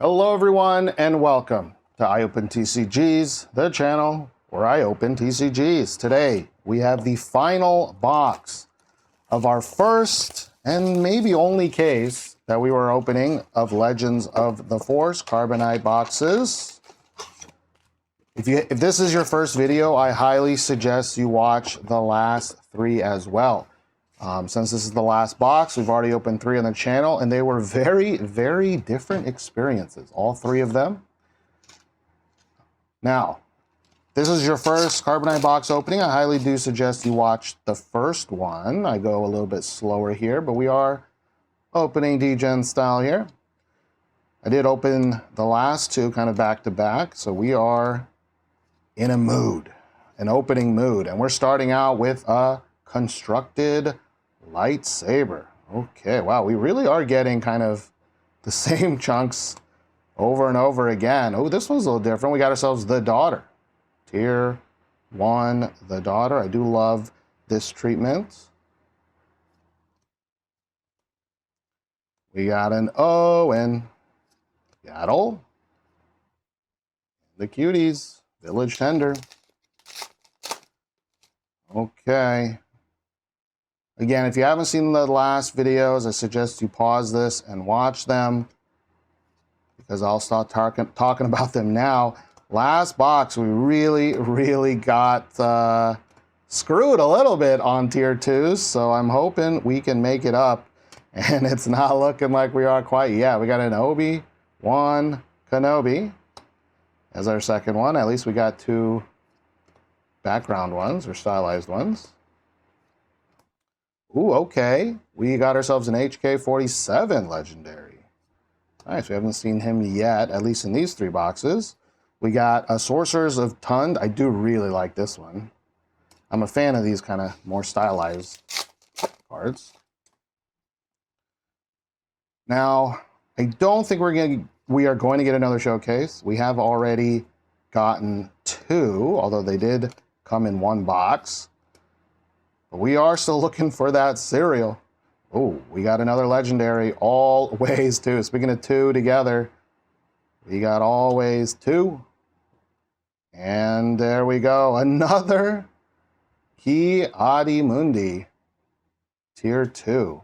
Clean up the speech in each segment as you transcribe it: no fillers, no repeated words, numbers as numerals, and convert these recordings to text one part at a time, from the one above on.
Hello everyone and welcome to I Open TCGs, the channel where I open TCGs. Today we have the final box of our first and maybe only case that we were opening of Legends of the Force Carbonite boxes. If this is your first video, I highly suggest you watch the last three as well. Since this is the last box, we've already opened 3 on the channel, and they were very, very different experiences, all 3 of them. Now, this is your first Carbonite box opening. I highly do suggest you watch the first one. I go a little bit slower here, but we are opening DGen style here. I did open the last 2 kind of back to back, so we are in a mood, an opening mood, and we're starting out with a constructed lightsaber. Okay, wow, we really are getting kind of the same chunks over and over again. Oh, this one's a little different. We got ourselves the daughter. Tier 1, the daughter. I do love this treatment. We got an Owen, Yaddle, the cuties, Village Tender. Okay. Again, if you haven't seen the last videos, I suggest you pause this and watch them because I'll start talking about them now. Last box, we really got screwed a little bit on tier 2s, so I'm hoping we can make it up, and it's not looking like we are quite yet. We got an Obi-Wan Kenobi as our second one. At least we got 2 background ones or stylized ones. Ooh, okay. We got ourselves an HK-47 legendary. Nice, we haven't seen him yet, at least in these 3 boxes. We got a Sorcerers of Tund. I do really like this one. I'm a fan of these kind of more stylized cards. Now, I don't think we are going to get another showcase. We have already gotten 2, although they did come in 1 box. But we are still looking for that cereal. Oh, we got another legendary, Always 2. Speaking of 2 together, we got Always 2. And there we go, another Ki-Adi-Mundi, tier 2.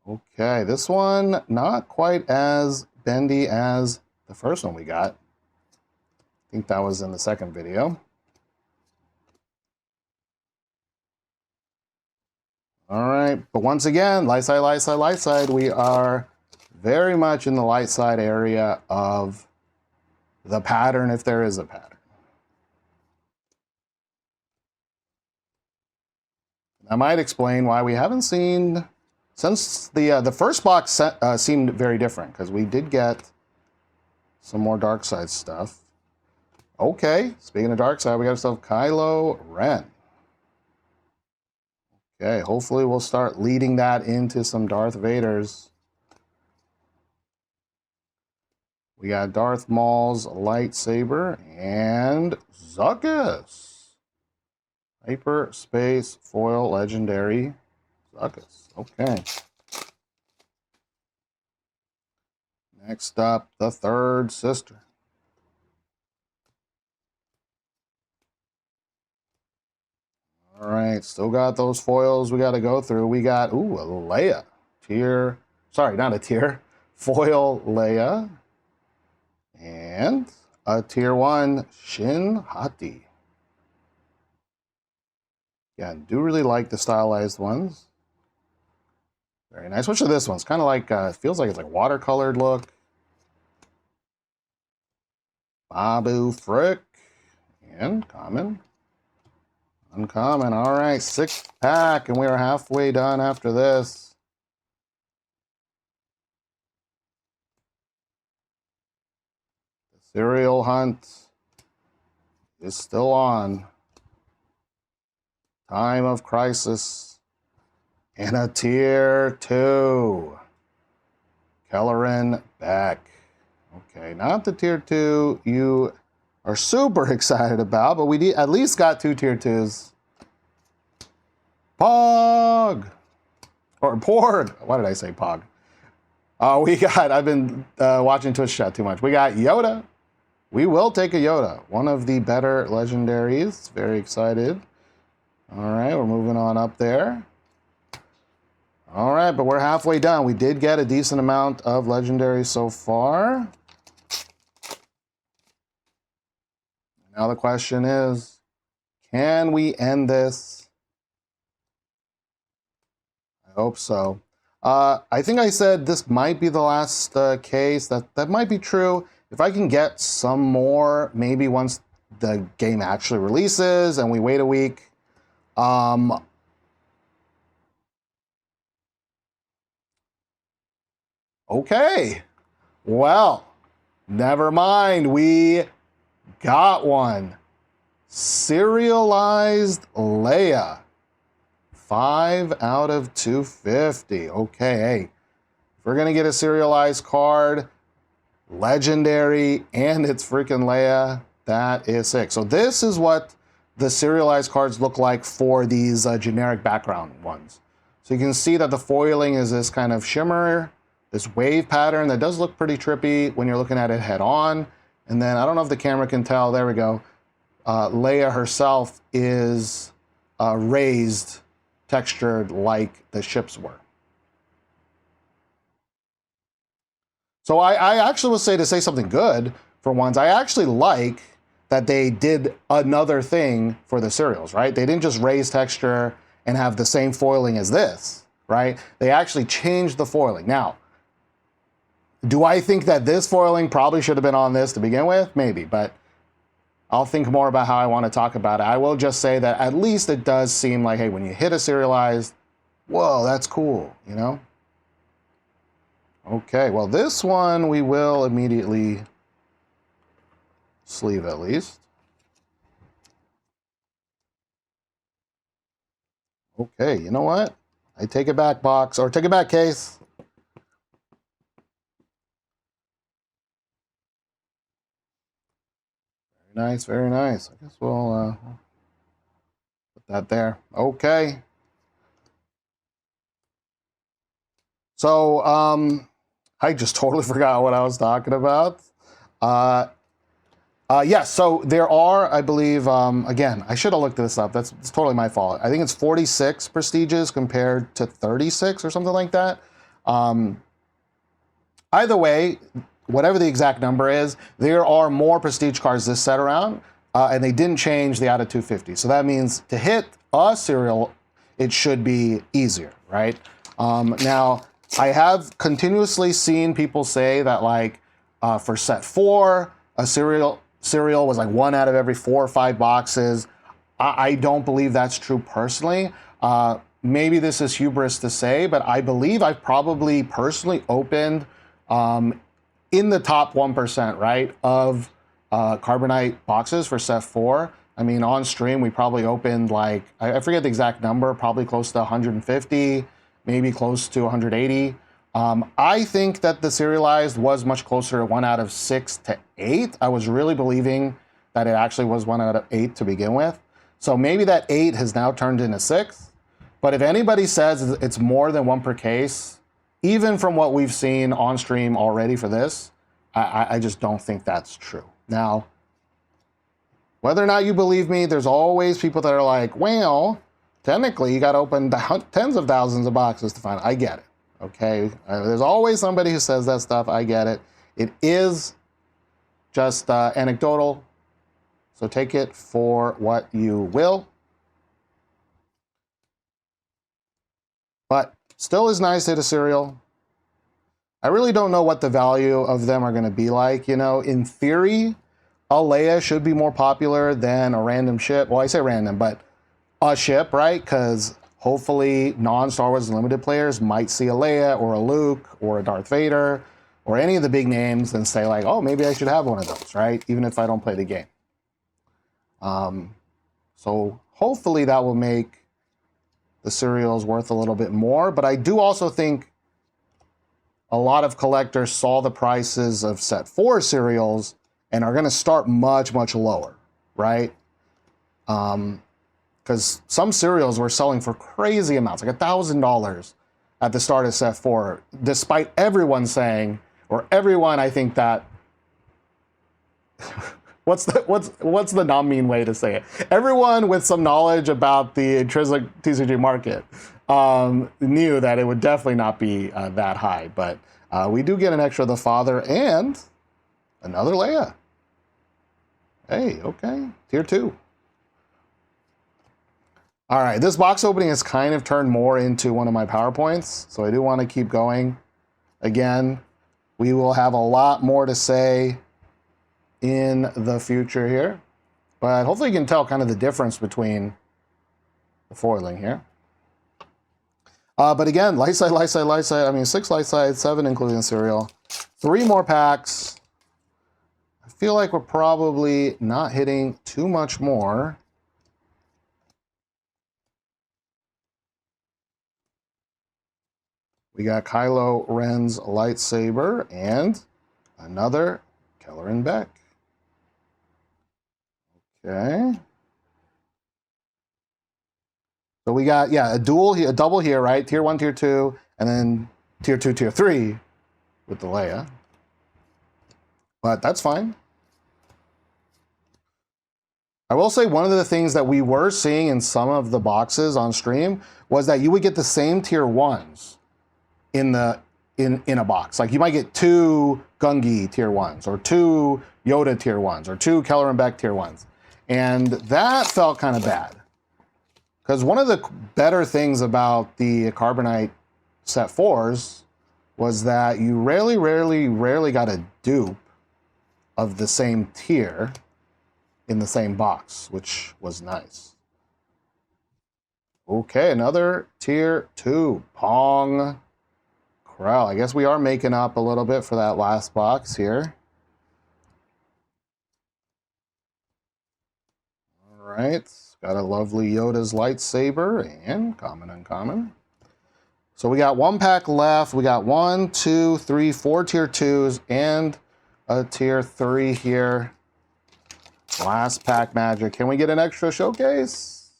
Okay, this one not quite as bendy as the first one we got. I think that was in the second video. All right, but once again, light side, we are very much in the light side area of the pattern, if there is a pattern. I might explain why we haven't seen, since the first box seemed very different, because we did get some more dark side stuff. Okay, speaking of dark side, we got ourselves Kylo Ren. Okay, hopefully we'll start leading that into some Darth Vaders. We got Darth Maul's lightsaber and Zuckuss. Hyperspace foil legendary Zuckuss. Okay. Next up, the third sister. All right, still got those foils we got to go through. We got, ooh, a Leia. Foil Leia. And a tier 1 Shin Hati. Yeah, I do really like the stylized ones. Very nice. Which of this one's kind of like, feels like it's like watercolored look. Babu Frick. And common. Uncommon. All right, 6th pack, and we are halfway done after this. The cereal hunt is still on. Time of crisis. And a tier 2. Kellerin Beck. Okay, not the tier 2 you are super excited about, but we at least got 2 tier 2s. Pog! Or Porg! Why did I say Pog? We got, I've been watching Twitch chat too much. We got Yoda. We will take a Yoda. One of the better legendaries. Very excited. All right, we're moving on up there. All right, but we're halfway done. We did get a decent amount of legendaries so far. Now the question is, can we end this? I hope so. I think I said this might be the last case. That might be true. If I can get some more, maybe once the game actually releases and we wait a week. Okay. Well, never mind. We got one. Serialized Leia. 5 out of 250. Okay, hey. If we're going to get a serialized card, legendary, and it's freaking Leia, that is sick. So this is what the serialized cards look like for these generic background ones. So you can see that the foiling is this kind of shimmer, this wave pattern that does look pretty trippy when you're looking at it head on. And then I don't know if the camera can tell, there we go. Leia herself is raised, textured like the ships were. So I actually will say, to say something good for once, I actually like that they did another thing for the serials, right? They didn't just raise texture and have the same foiling as this, right? They actually changed the foiling. Now, do I think that this foiling probably should have been on this to begin with? Maybe, but I'll think more about how I want to talk about it. I will just say that at least it does seem like, hey, when you hit a serialized, whoa, that's cool, you know? Okay, well, this one we will immediately sleeve at least. Okay, you know what? I take it back, box, or take it back, case. Very nice, very nice. I guess we'll put that there. Okay. So, I just totally forgot what I was talking about. Yes, so there are, I believe, again, I should have looked this up. It's totally my fault. I think it's 46 prestiges compared to 36 or something like that. Either way, whatever the exact number is, there are more prestige cards this set around, and they didn't change the out of 250. So that means to hit a serial, it should be easier, right? Now, I have continuously seen people say that, like, for set 4, a serial was like 1 out of every 4 or 5 boxes. I don't believe that's true personally. Maybe this is hubris to say, but I believe I've probably personally opened in the top 1%, right, of Carbonite boxes for set 4. I mean, on stream, we probably opened, like, I forget the exact number, probably close to 150, maybe close to 180. I think that the serialized was much closer to 1 out of 6 to 8. I was really believing that it actually was 1 out of 8 to begin with. So maybe that 8 has now turned into 6. But if anybody says it's more than 1 per case, even from what we've seen on stream already for this, I just don't think that's true. Now, whether or not you believe me, there's always people that are like, well, technically you got to open tens of thousands of boxes to find it. I get it, okay? There's always somebody who says that stuff. I get it. It is just anecdotal, so take it for what you will. But still is nice to hit a serial. I really don't know what the value of them are going to be like. You know, in theory, a Leia should be more popular than a random ship. Well, I say random, but a ship, right? Because hopefully non-Star Wars Unlimited players might see a Leia or a Luke or a Darth Vader or any of the big names and say like, oh, maybe I should have one of those, right? Even if I don't play the game. So hopefully that will make the serials worth a little bit more. But I do also think a lot of collectors saw the prices of set 4 serials and are going to start much, much lower, right? Because some serials were selling for crazy amounts, like $1,000. at the start of set 4, despite everyone saying, or everyone, I think that, what's the non-mean way to say it? Everyone with some knowledge about the intrinsic TCG market knew that it would definitely not be that high, but we do get an extra the father and another Leia. Hey, okay, tier 2. All right, this box opening has kind of turned more into one of my PowerPoints, so I do want to keep going. Again, we will have a lot more to say in the future here, but hopefully you can tell kind of the difference between the foiling here. But again, light side, light side, light side. I mean, 6 light sides, 7 including cereal. 3 more packs. I feel like we're probably not hitting too much more. We got Kylo Ren's lightsaber and another Kelleran Beck. Okay. So we got, yeah, a double here, right? Tier 1, tier 2, and then tier 2, tier 3 with the Leia. But that's fine. I will say one of the things that we were seeing in some of the boxes on stream was that you would get the same tier 1s in a box. Like you might get 2 Gungi tier 1s, or 2 Yoda tier 1s, or 2 Kelleran Beck tier 1s. And that felt kind of bad. Because one of the better things about the Carbonite set 4s was that you rarely got a dupe of the same tier in the same box, which was nice. Okay, another tier 2, Pong Krell. I guess we are making up a little bit for that last box here. All right. Got a lovely Yoda's lightsaber and common, uncommon. So we got 1 pack left. We got 1, 2, 3, 4 tier 2s and a tier 3 here. Last pack magic. Can we get an extra showcase?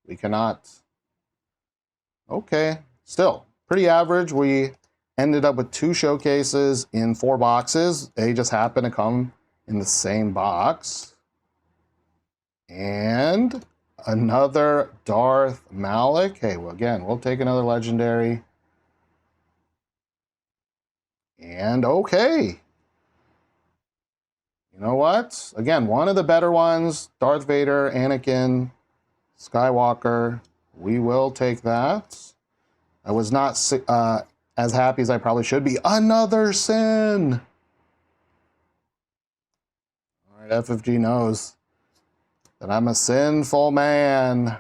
We cannot. Okay, still pretty average. We ended up with 2 showcases in 4 boxes. They just happen to come in the same box. And another Darth Malik. Hey, well, again, we'll take another legendary. And okay. You know what? Again, one of the better ones. Darth Vader, Anakin, Skywalker. We will take that. I was not as happy as I probably should be. Another sin. All right, FFG knows that I'm a sinful man.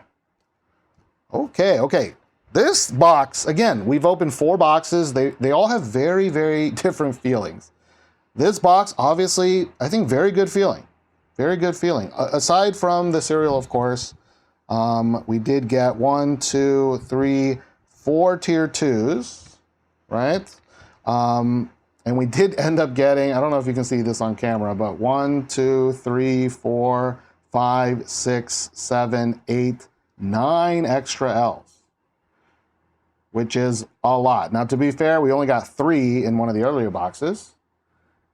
Okay. This box, again, we've opened 4 boxes. They all have very, very different feelings. This box, obviously, I think very good feeling. Very good feeling. Aside from the cereal, of course, we did get 1, 2, 3, 4 tier 2s, right? And we did end up getting, I don't know if you can see this on camera, but 1, 2, 3, 4, 5, 6, 7, 8, 9 extra L's, which is a lot. Now, to be fair, we only got 3 in one of the earlier boxes.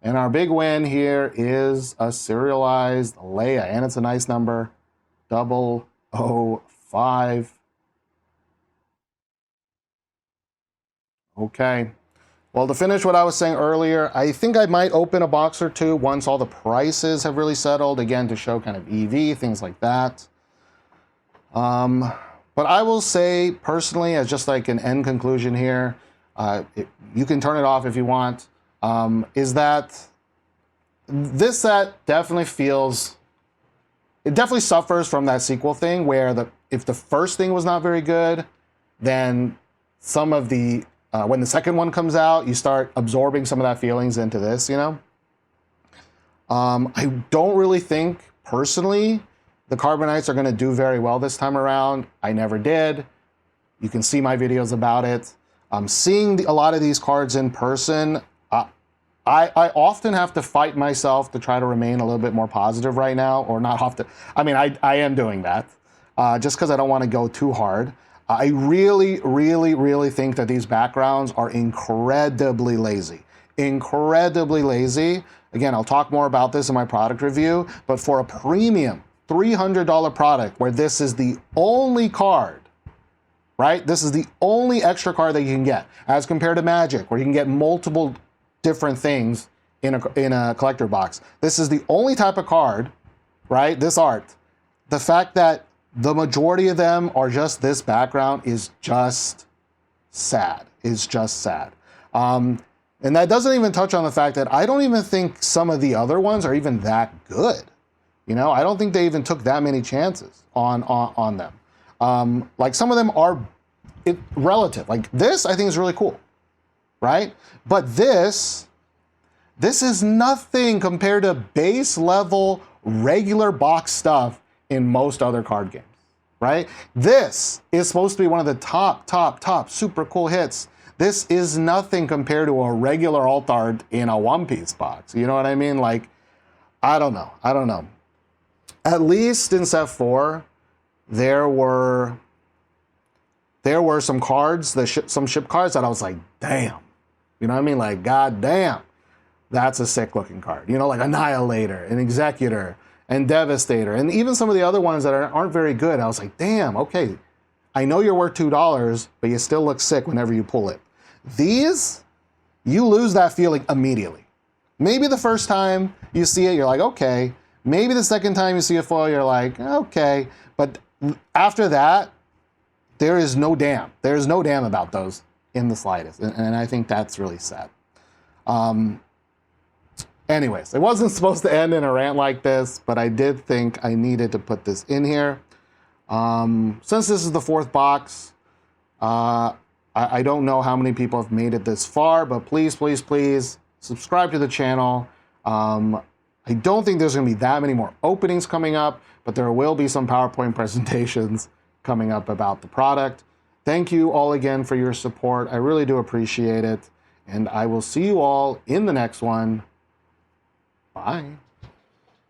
And our big win here is a serialized Leia, and it's a nice number, 005. Okay. Well, to finish what I was saying earlier, I think I might open a box or 2 once all the prices have really settled, again, to show kind of EV, things like that. But I will say, personally, as just like an end conclusion here, you can turn it off if you want, is that this set definitely feels, it definitely suffers from that sequel thing where if the first thing was not very good, then some of the, when the second one comes out, you start absorbing some of that feelings into this, you know? I don't really think, personally, the Carbonites are gonna do very well this time around. I never did. You can see my videos about it. Seeing a lot of these cards in person, I often have to fight myself to try to remain a little bit more positive right now, or not often. I mean, I am doing that just because I don't want to go too hard. I really, really, really think that these backgrounds are incredibly lazy. Incredibly lazy. Again, I'll talk more about this in my product review, but for a premium $300 product where this is the only card, right? This is the only extra card that you can get, as compared to Magic, where you can get multiple different things in a collector box. This is the only type of card, right? This art. The fact that the majority of them are just this background is just sad. It's just sad. And that doesn't even touch on the fact that I don't even think some of the other ones are even that good. You know, I don't think they even took that many chances on them. Like some of them are relative. Like this, I think is really cool, right? But this is nothing compared to base level regular box stuff in most other card games, right? This is supposed to be one of the top super cool hits. This is nothing compared to a regular alt art in a One Piece box. You know what I mean? Like, I don't know. At least in set 4, there were some cards, some ship cards that I was like, damn. You know what I mean? Like, god damn, that's a sick looking card. You know, like Annihilator and Executor and Devastator, and even some of the other ones that aren't very good. I was like, damn, okay, I know you're worth $2, but you still look sick whenever you pull it. These, you lose that feeling immediately. Maybe the first time you see it, you're like, okay. Maybe the second time you see a foil, you're like, okay. But after that, there is no damn. There's no damn about those in the slightest. And I think that's really sad. Anyways, it wasn't supposed to end in a rant like this, but I did think I needed to put this in here. Since this is the 4th box, I don't know how many people have made it this far, but please, please, please subscribe to the channel. I don't think there's going to be that many more openings coming up, but there will be some PowerPoint presentations coming up about the product. Thank you all again for your support. I really do appreciate it. And I will see you all in the next one. Bye.